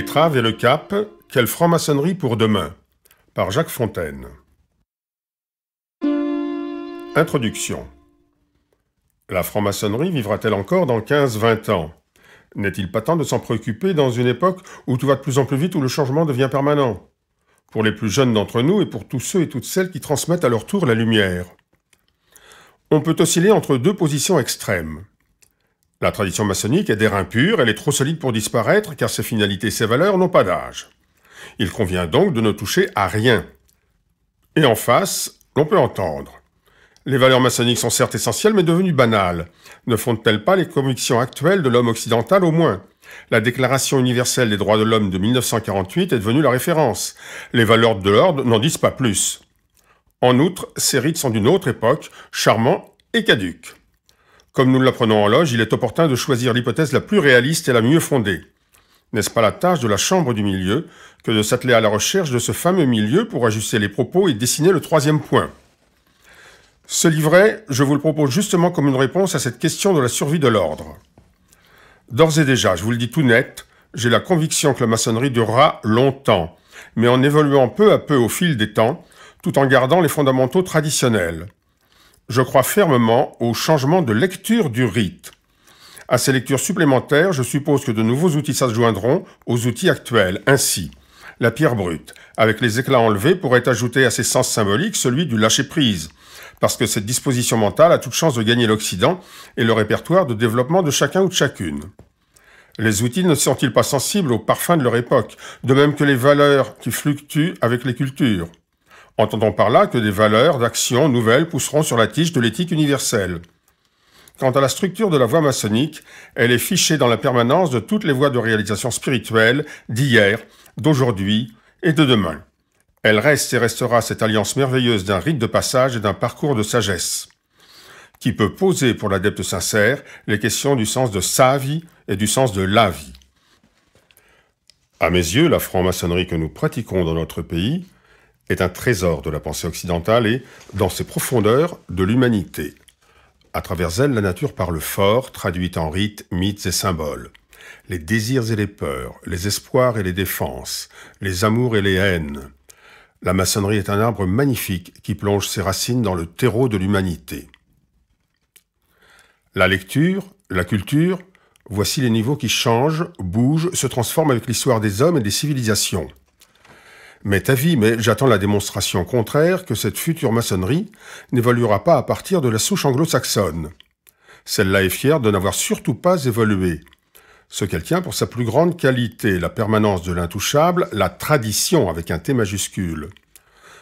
L'étrave et le cap, quelle franc-maçonnerie pour demain, par Jacques Fontaine. Introduction. La franc-maçonnerie vivra-t-elle encore dans 15-20 ans? N'est-il pas temps de s'en préoccuper dans une époque où tout va de plus en plus vite, où le changement devient permanent? Pour les plus jeunes d'entre nous et pour tous ceux et toutes celles qui transmettent à leur tour la lumière. On peut osciller entre deux positions extrêmes. La tradition maçonnique est d'airain pur, elle est trop solide pour disparaître car ses finalités et ses valeurs n'ont pas d'âge. Il convient donc de ne toucher à rien. Et en face, l'on peut entendre. Les valeurs maçonniques sont certes essentielles mais devenues banales. Ne fondent-elles pas les convictions actuelles de l'homme occidental au moins? La Déclaration universelle des droits de l'homme de 1948 est devenue la référence. Les valeurs de l'ordre n'en disent pas plus. En outre, ces rites sont d'une autre époque, charmants et caducs. Comme nous l'apprenons en loge, il est opportun de choisir l'hypothèse la plus réaliste et la mieux fondée. N'est-ce pas la tâche de la chambre du milieu que de s'atteler à la recherche de ce fameux milieu pour ajuster les propos et dessiner le troisième point? Ce livret, je vous le propose justement comme une réponse à cette question de la survie de l'ordre. D'ores et déjà, je vous le dis tout net, j'ai la conviction que la maçonnerie durera longtemps, mais en évoluant peu à peu au fil des temps, tout en gardant les fondamentaux traditionnels. Je crois fermement au changement de lecture du rite. À ces lectures supplémentaires, je suppose que de nouveaux outils s'adjoindront aux outils actuels. Ainsi, la pierre brute, avec les éclats enlevés, pourrait ajouter à ses sens symboliques celui du lâcher-prise, parce que cette disposition mentale a toute chance de gagner l'Occident et le répertoire de développement de chacun ou de chacune. Les outils ne sont-ils pas sensibles au parfum de leur époque, de même que les valeurs qui fluctuent avec les cultures? Entendons par là que des valeurs d'action nouvelles pousseront sur la tige de l'éthique universelle. Quant à la structure de la voie maçonnique, elle est fichée dans la permanence de toutes les voies de réalisation spirituelle d'hier, d'aujourd'hui et de demain. Elle reste et restera cette alliance merveilleuse d'un rite de passage et d'un parcours de sagesse, qui peut poser pour l'adepte sincère les questions du sens de sa vie et du sens de la vie. À mes yeux, la franc-maçonnerie que nous pratiquons dans notre pays est un trésor de la pensée occidentale et, dans ses profondeurs, de l'humanité. À travers elle, la nature parle fort, traduite en rites, mythes et symboles. Les désirs et les peurs, les espoirs et les défenses, les amours et les haines. La maçonnerie est un arbre magnifique qui plonge ses racines dans le terreau de l'humanité. La lecture, la culture, voici les niveaux qui changent, bougent, se transforment avec l'histoire des hommes et des civilisations. M'est avis, mais j'attends la démonstration contraire que cette future maçonnerie n'évoluera pas à partir de la souche anglo-saxonne. Celle-là est fière de n'avoir surtout pas évolué. Ce qu'elle tient pour sa plus grande qualité, la permanence de l'intouchable, la tradition avec un T majuscule.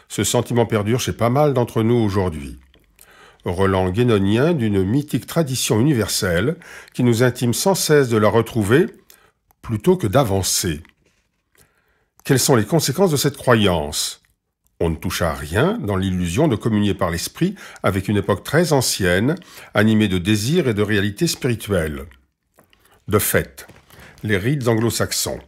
Ce sentiment perdure chez pas mal d'entre nous aujourd'hui. Relent guénonien d'une mythique tradition universelle qui nous intime sans cesse de la retrouver plutôt que d'avancer. Quelles sont les conséquences de cette croyance? On ne touche à rien dans l'illusion de communier par l'esprit avec une époque très ancienne, animée de désirs et de réalités spirituelles. De fait, les rites anglo-saxons,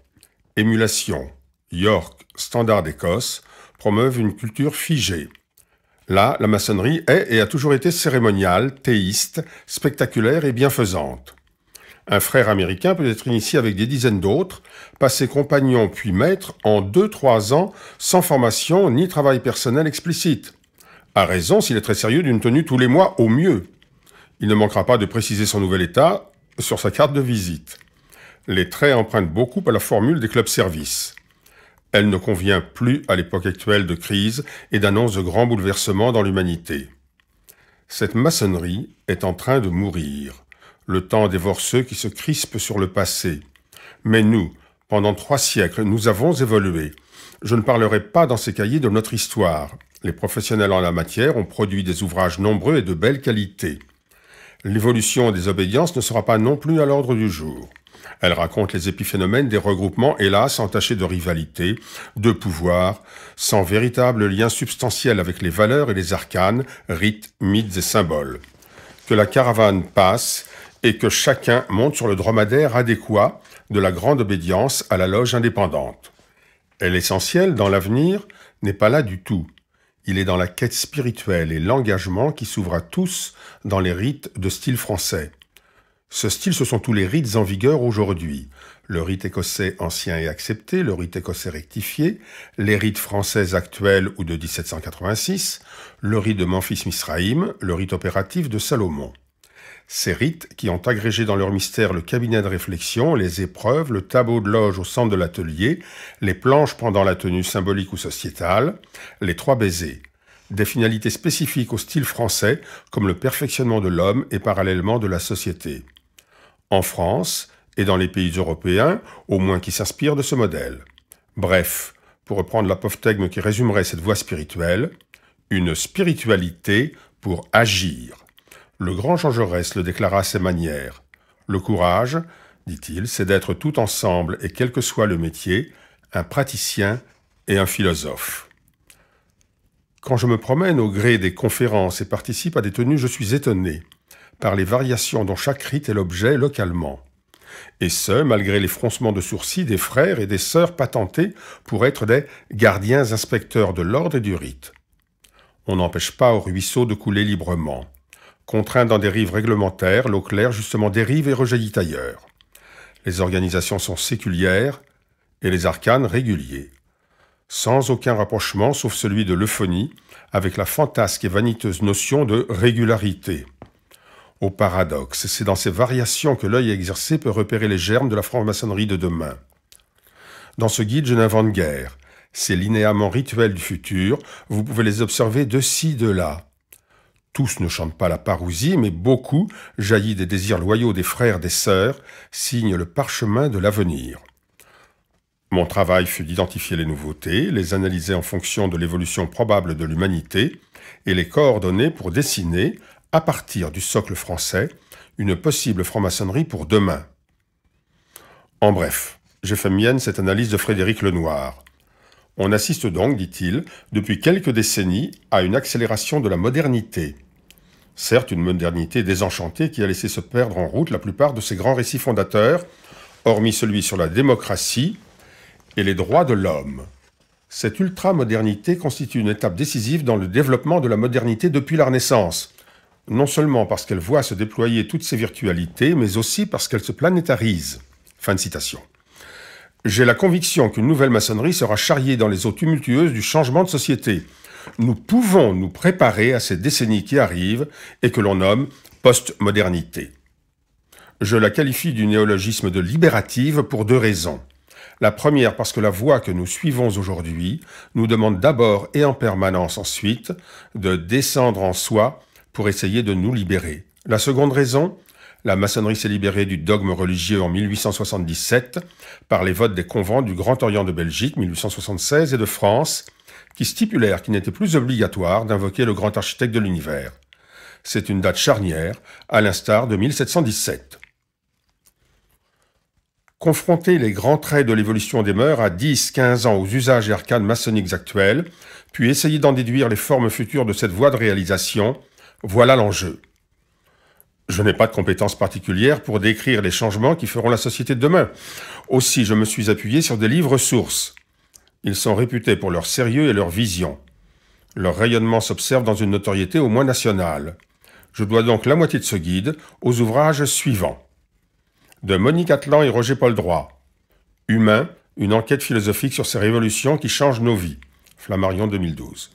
émulation, York, standard d'Écosse, promeuvent une culture figée. Là, la maçonnerie est et a toujours été cérémoniale, théiste, spectaculaire et bienfaisante. Un frère américain peut être initié avec des dizaines d'autres, passé compagnon puis maître en 2-3 ans sans formation ni travail personnel explicite. À raison s'il est très sérieux d'une tenue tous les mois au mieux. Il ne manquera pas de préciser son nouvel état sur sa carte de visite. Les traits empruntent beaucoup à la formule des clubs-services. Elle ne convient plus à l'époque actuelle de crise et d'annonce de grands bouleversements dans l'humanité. Cette maçonnerie est en train de mourir. Le temps dévore ceux qui se crispent sur le passé. Mais nous, pendant 3 siècles, nous avons évolué. Je ne parlerai pas dans ces cahiers de notre histoire. Les professionnels en la matière ont produit des ouvrages nombreux et de belle qualité. L'évolution des obédiences ne sera pas non plus à l'ordre du jour. Elle raconte les épiphénomènes des regroupements, hélas, entachés de rivalité, de pouvoir, sans véritable lien substantiel avec les valeurs et les arcanes, rites, mythes et symboles. Que la caravane passe et que chacun monte sur le dromadaire adéquat de la grande obédience à la loge indépendante. Et l'essentiel dans l'avenir n'est pas là du tout. Il est dans la quête spirituelle et l'engagement qui s'ouvre à tous dans les rites de style français. Ce style, ce sont tous les rites en vigueur aujourd'hui. Le rite écossais ancien et accepté, le rite écossais rectifié, les rites français actuels ou de 1786, le rite de Memphis-Misraïm, le rite opératif de Salomon. Ces rites, qui ont agrégé dans leur mystère le cabinet de réflexion, les épreuves, le tableau de loge au centre de l'atelier, les planches pendant la tenue symbolique ou sociétale, les 3 baisers. Des finalités spécifiques au style français, comme le perfectionnement de l'homme et parallèlement de la société. En France, et dans les pays européens, au moins qui s'inspirent de ce modèle. Bref, pour reprendre l'apophthegme qui résumerait cette voie spirituelle, une spiritualité pour agir. Le grand Jean Jaurès le déclara à ses manières. Le courage, dit-il, c'est d'être tout ensemble, et quel que soit le métier, un praticien et un philosophe. Quand je me promène au gré des conférences et participe à des tenues, je suis étonné par les variations dont chaque rite est l'objet localement. Et ce, malgré les froncements de sourcils des frères et des sœurs patentés pour être des gardiens inspecteurs de l'ordre et du rite. On n'empêche pas au ruisseau de couler librement. Contraint dans des rives réglementaires, l'eau claire justement dérive et rejaillit ailleurs. Les organisations sont séculières et les arcanes réguliers. Sans aucun rapprochement, sauf celui de l'euphonie, avec la fantasque et vaniteuse notion de régularité. Au paradoxe, c'est dans ces variations que l'œil exercé peut repérer les germes de la franc-maçonnerie de demain. Dans ce guide, je n'invente guère. Ces linéaments rituels du futur, vous pouvez les observer de ci, de là. Tous ne chantent pas la parousie, mais beaucoup, jaillis des désirs loyaux des frères, des sœurs, signent le parchemin de l'avenir. Mon travail fut d'identifier les nouveautés, les analyser en fonction de l'évolution probable de l'humanité et les coordonner pour dessiner, à partir du socle français, une possible franc-maçonnerie pour demain. En bref, j'ai fait mienne cette analyse de Frédéric Lenoir. On assiste donc, dit-il, depuis quelques décennies à une accélération de la modernité. Certes, une modernité désenchantée qui a laissé se perdre en route la plupart de ses grands récits fondateurs, hormis celui sur la démocratie et les droits de l'homme. Cette ultra-modernité constitue une étape décisive dans le développement de la modernité depuis la Renaissance. Non seulement parce qu'elle voit se déployer toutes ses virtualités, mais aussi parce qu'elle se planétarise. Fin de citation. J'ai la conviction qu'une nouvelle maçonnerie sera charriée dans les eaux tumultueuses du changement de société. Nous pouvons nous préparer à ces décennies qui arrivent et que l'on nomme post-modernité. Je la qualifie du néologisme de libérative pour 2 raisons. La première parce que la voie que nous suivons aujourd'hui nous demande d'abord et en permanence ensuite de descendre en soi pour essayer de nous libérer. La seconde raison, la maçonnerie s'est libérée du dogme religieux en 1877 par les votes des convents du Grand Orient de Belgique 1876 et de France qui stipulèrent qu'il n'était plus obligatoire d'invoquer le grand architecte de l'univers. C'est une date charnière, à l'instar de 1717. Confronter les grands traits de l'évolution des mœurs à 10-15 ans aux usages et arcanes maçonniques actuels, puis essayer d'en déduire les formes futures de cette voie de réalisation, voilà l'enjeu. Je n'ai pas de compétences particulières pour décrire les changements qui feront la société de demain. Aussi, je me suis appuyé sur des livres sources. Ils sont réputés pour leur sérieux et leur vision. Leur rayonnement s'observe dans une notoriété au moins nationale. Je dois donc la moitié de ce guide aux ouvrages suivants. De Monique Atlan et Roger Paul Droit. Humain, une enquête philosophique sur ces révolutions qui changent nos vies. Flammarion 2012.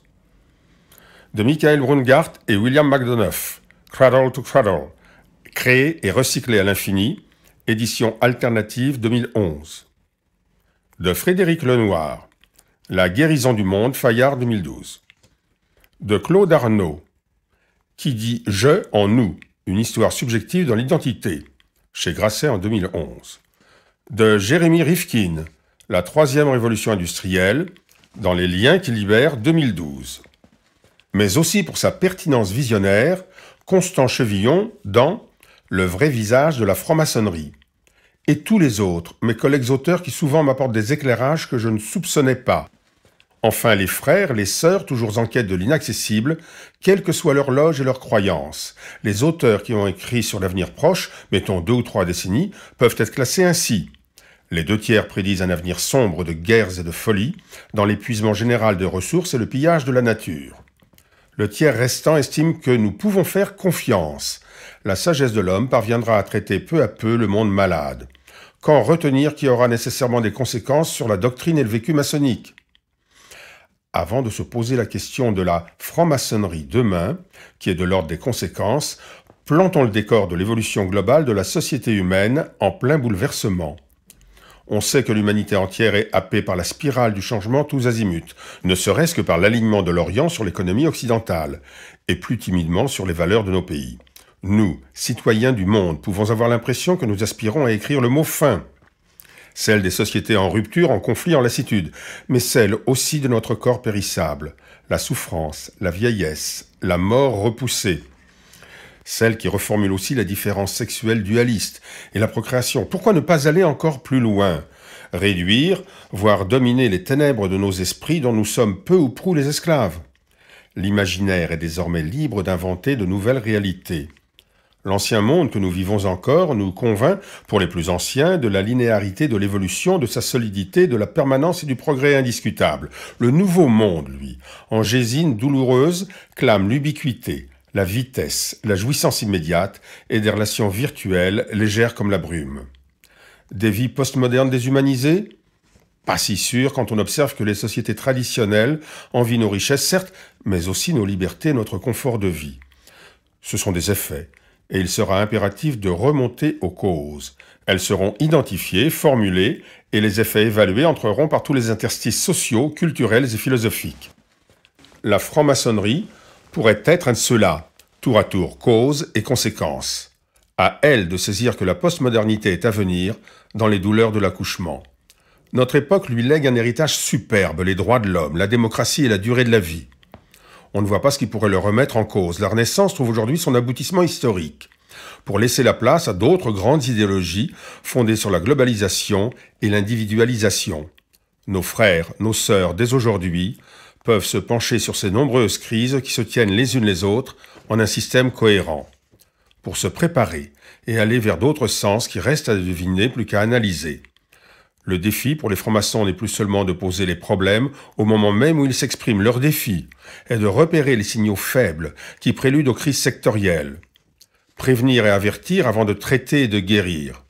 De Michael Brungart et William McDonough. Cradle to Cradle. Créé et recyclé à l'infini. Édition alternative 2011. De Frédéric Lenoir. La guérison du monde, Fayard 2012. De Claude Arnaud. Qui dit « je » en nous, une histoire subjective dans l'identité, chez Grasset en 2011. De Jérémy Rifkin, La troisième révolution industrielle, dans Les liens qui libèrent 2012. Mais aussi pour sa pertinence visionnaire, Constant Chevillon dans Le vrai visage de la franc-maçonnerie. Et tous les autres, mes collègues auteurs qui souvent m'apportent des éclairages que je ne soupçonnais pas. Enfin, les frères, les sœurs, toujours en quête de l'inaccessible, quelle que soit leur loge et leurs croyances. Les auteurs qui ont écrit sur l'avenir proche, mettons 2 ou 3 décennies, peuvent être classés ainsi. Les 2/3 prédisent un avenir sombre de guerres et de folies, dans l'épuisement général de ressources et le pillage de la nature. Le tiers restant estime que nous pouvons faire confiance. La sagesse de l'homme parviendra à traiter peu à peu le monde malade. Qu'en retenir qui aura nécessairement des conséquences sur la doctrine et le vécu maçonnique? Avant de se poser la question de la franc-maçonnerie demain, qui est de l'ordre des conséquences, plantons le décor de l'évolution globale de la société humaine en plein bouleversement. On sait que l'humanité entière est happée par la spirale du changement tous azimuts, ne serait-ce que par l'alignement de l'Orient sur l'économie occidentale, et plus timidement sur les valeurs de nos pays. Nous, citoyens du monde, pouvons avoir l'impression que nous aspirons à écrire le mot « fin », celle des sociétés en rupture, en conflit, en lassitude, mais celle aussi de notre corps périssable, la souffrance, la vieillesse, la mort repoussée. Celle qui reformule aussi la différence sexuelle dualiste et la procréation. Pourquoi ne pas aller encore plus loin? Réduire, voire dominer les ténèbres de nos esprits dont nous sommes peu ou prou les esclaves. L'imaginaire est désormais libre d'inventer de nouvelles réalités. L'ancien monde que nous vivons encore nous convainc, pour les plus anciens, de la linéarité de l'évolution, de sa solidité, de la permanence et du progrès indiscutable. Le nouveau monde, lui, en gésine douloureuse, clame l'ubiquité, la vitesse, la jouissance immédiate et des relations virtuelles légères comme la brume. Des vies postmodernes déshumanisées? Pas si sûr quand on observe que les sociétés traditionnelles envient nos richesses, certes, mais aussi nos libertés et notre confort de vie. Ce sont des effets, et il sera impératif de remonter aux causes. Elles seront identifiées, formulées, et les effets évalués entreront par tous les interstices sociaux, culturels et philosophiques. La franc-maçonnerie pourrait être un de ceux-là, tour à tour cause et conséquence. À elle de saisir que la postmodernité est à venir dans les douleurs de l'accouchement. Notre époque lui lègue un héritage superbe, les droits de l'homme, la démocratie et la durée de la vie. On ne voit pas ce qui pourrait le remettre en cause. La Renaissance trouve aujourd'hui son aboutissement historique, pour laisser la place à d'autres grandes idéologies fondées sur la globalisation et l'individualisation. Nos frères, nos sœurs, dès aujourd'hui, peuvent se pencher sur ces nombreuses crises qui se tiennent les unes les autres en un système cohérent, pour se préparer et aller vers d'autres sens qui restent à deviner plus qu'à analyser. Le défi pour les francs-maçons n'est plus seulement de poser les problèmes au moment même où ils s'expriment. Leur défi est de repérer les signaux faibles qui préludent aux crises sectorielles. Prévenir et avertir avant de traiter et de guérir.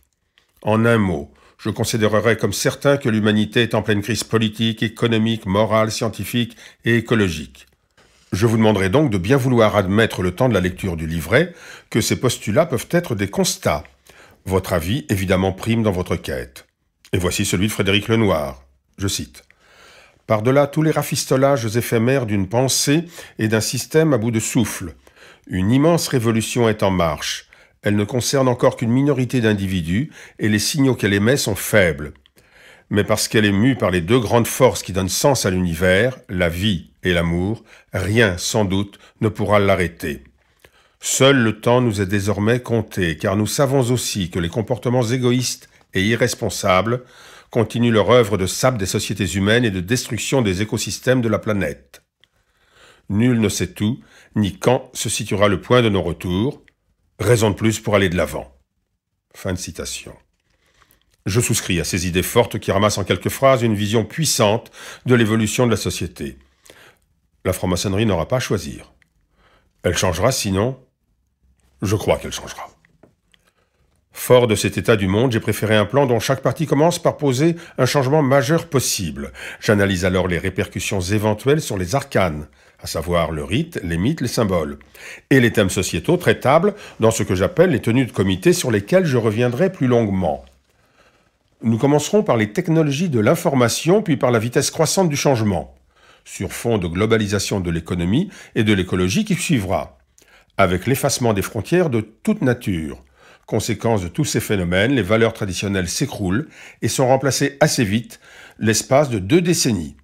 En un mot, je considérerais comme certain que l'humanité est en pleine crise politique, économique, morale, scientifique et écologique. Je vous demanderai donc de bien vouloir admettre le temps de la lecture du livret que ces postulats peuvent être des constats. Votre avis, évidemment, prime dans votre quête. Et voici celui de Frédéric Lenoir. Je cite. « Par-delà tous les rafistolages éphémères d'une pensée et d'un système à bout de souffle, une immense révolution est en marche. Elle ne concerne encore qu'une minorité d'individus et les signaux qu'elle émet sont faibles. Mais parce qu'elle est mue par les deux grandes forces qui donnent sens à l'univers, la vie et l'amour, rien, sans doute, ne pourra l'arrêter. Seul le temps nous est désormais compté, car nous savons aussi que les comportements égoïstes et irresponsables continuent leur œuvre de sape des sociétés humaines et de destruction des écosystèmes de la planète. Nul ne sait tout, ni quand se situera le point de nos retours. Raison de plus pour aller de l'avant. » Fin de citation. Je souscris à ces idées fortes qui ramassent en quelques phrases une vision puissante de l'évolution de la société. La franc-maçonnerie n'aura pas à choisir. Elle changera sinon? Je crois qu'elle changera. Fort de cet état du monde, j'ai préféré un plan dont chaque partie commence par poser un changement majeur possible. J'analyse alors les répercussions éventuelles sur les arcanes, à savoir le rite, les mythes, les symboles, et les thèmes sociétaux traitables dans ce que j'appelle les tenues de comité sur lesquelles je reviendrai plus longuement. Nous commencerons par les technologies de l'information, puis par la vitesse croissante du changement, sur fond de globalisation de l'économie et de l'écologie qui suivra, avec l'effacement des frontières de toute nature. Conséquence de tous ces phénomènes, les valeurs traditionnelles s'écroulent et sont remplacées assez vite, l'espace de 2 décennies.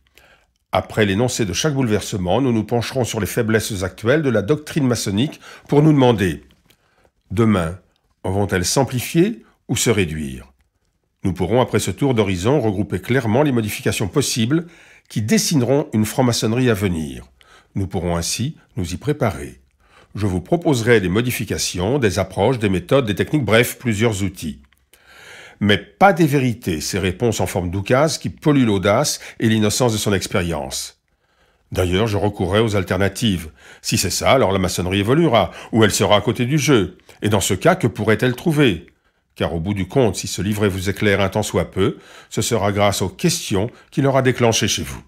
Après l'énoncé de chaque bouleversement, nous nous pencherons sur les faiblesses actuelles de la doctrine maçonnique pour nous demander « Demain, vont-elles s'amplifier ou se réduire ?» Nous pourrons, après ce tour d'horizon, regrouper clairement les modifications possibles qui dessineront une franc-maçonnerie à venir. Nous pourrons ainsi nous y préparer. Je vous proposerai des modifications, des approches, des méthodes, des techniques, bref, plusieurs outils. Mais pas des vérités, ces réponses en forme d'oukase qui polluent l'audace et l'innocence de son expérience. D'ailleurs, je recourrais aux alternatives. Si c'est ça, alors la maçonnerie évoluera, ou elle sera à côté du jeu. Et dans ce cas, que pourrait-elle trouver? Car au bout du compte, si ce livret vous éclaire un tant soit peu, ce sera grâce aux questions qu'il aura déclenchées chez vous.